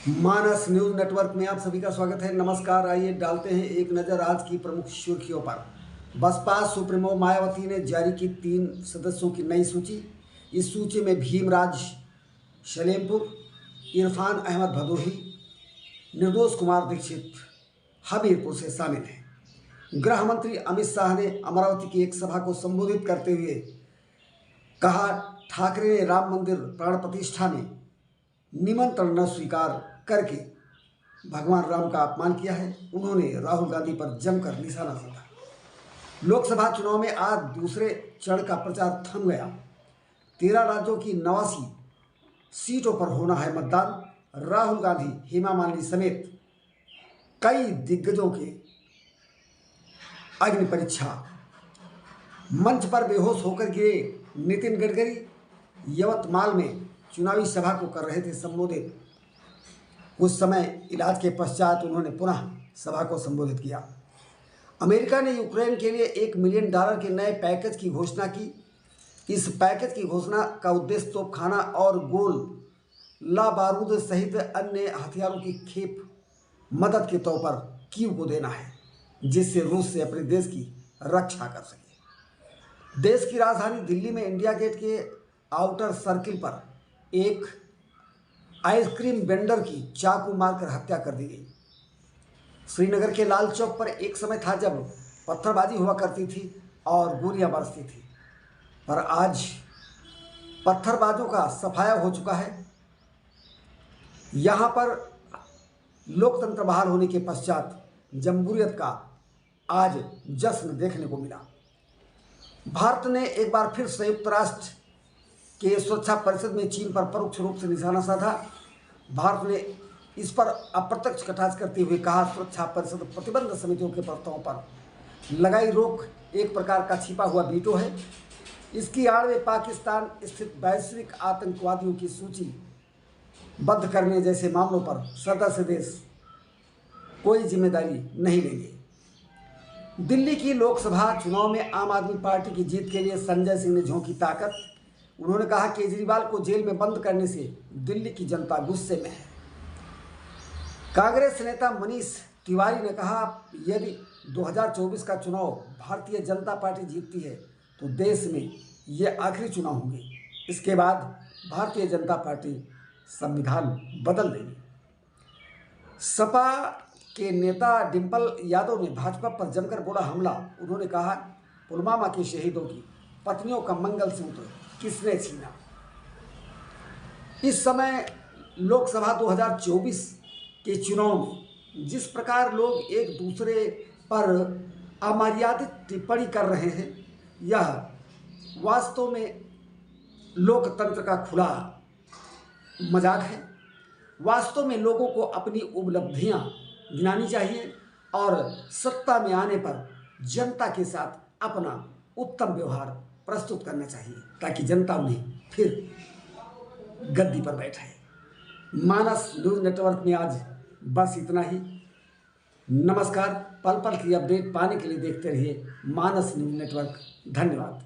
मानस news network में आप सभी का स्वागत है। नमस्कार। आइए डालते हैं एक नज़र आज की प्रमुख सुर्खियों पर। बसपा सुप्रीमो मायावती ने जारी की 3 सदस्यों की नई सूची। इस सूची में भीमराज शलेमपुर, इरफान अहमद भदोही, निर्दोष कुमार दीक्षित हमीरपुर से शामिल हैं। गृह मंत्री अमित शाह ने अमरावती की एक सभा को संबोधित करते हुए कहा, ठाकरे ने राम मंदिर प्राण प्रतिष्ठा में निमंत्रण न स्वीकार करके भगवान राम का अपमान किया है। उन्होंने राहुल गांधी पर जमकर निशाना साधा। लोकसभा चुनाव में आज दूसरे चरण का प्रचार थम गया। 13 राज्यों की 89 सीटों पर होना है मतदान। राहुल गांधी, हेमा मालिनी समेत कई दिग्गजों के अग्नि परीक्षा। मंच पर बेहोश होकर गिरे नितिन गडकरी यवतमाल में चुनावी सभा को कर रहे थे संबोधित। कुछ समय इलाज के पश्चात उन्होंने पुनः सभा को संबोधित किया। अमेरिका ने यूक्रेन के लिए $1 मिलियन के नए पैकेज की घोषणा की। इस पैकेज की घोषणा का उद्देश्य तोपखाना और गोला बारूद सहित अन्य हथियारों की खेप मदद के तौर पर कीव को देना है, जिससे रूस से अपने देश की रक्षा कर सके। देश की राजधानी दिल्ली में इंडिया गेट के आउटर सर्किल पर एक आइसक्रीम वेंडर की चाकू मारकर हत्या कर दी गई। श्रीनगर के लाल चौक पर एक समय था जब पत्थरबाजी हुआ करती थी और गोलियां बरसती थी, पर आज पत्थरबाजों का सफाया हो चुका है। यहां पर लोकतंत्र बहाल होने के पश्चात जमहूरियत का आज जश्न देखने को मिला। भारत ने एक बार फिर संयुक्त राष्ट्र के सुरक्षा परिषद में चीन पर परोक्ष रूप से निशाना साधा। भारत ने इस पर अप्रत्यक्ष कटाक्ष करते हुए कहा, सुरक्षा परिषद प्रतिबंध समितियों के प्रस्तावों पर लगाई रोक एक प्रकार का छिपा हुआ वीटो है। इसकी आड़ में पाकिस्तान स्थित वैश्विक आतंकवादियों की सूची बद्ध करने जैसे मामलों पर सदस्य देश कोई जिम्मेदारी नहीं लेंगे। दिल्ली की लोकसभा चुनाव में आम आदमी पार्टी की जीत के लिए संजय सिंह ने झोंकी ताकत। उन्होंने कहा, केजरीवाल को जेल में बंद करने से दिल्ली की जनता गुस्से में है। कांग्रेस नेता मनीष तिवारी ने कहा, यदि 2024 का चुनाव भारतीय जनता पार्टी जीतती है तो देश में ये आखिरी चुनाव होंगे। इसके बाद भारतीय जनता पार्टी संविधान बदल देगी। सपा के नेता डिंपल यादव ने भाजपा पर जमकर बोला हमला। उन्होंने कहा, पुलवामा के शहीदों की पत्नियों का मंगलसूत्र किसने छीना। इस समय लोकसभा 2024 के चुनाव में जिस प्रकार लोग एक दूसरे पर अमर्यादित टिप्पणी कर रहे हैं, यह वास्तव में लोकतंत्र का खुला मजाक है। वास्तव में लोगों को अपनी उपलब्धियां गिनानी चाहिए और सत्ता में आने पर जनता के साथ अपना उत्तम व्यवहार प्रस्तुत करना चाहिए, ताकि जनता उन्हें फिर गद्दी पर बैठाए। मानस न्यूज नेटवर्क में आज बस इतना ही। नमस्कार। पल पल की अपडेट पाने के लिए देखते रहिए मानस न्यूज नेटवर्क। धन्यवाद।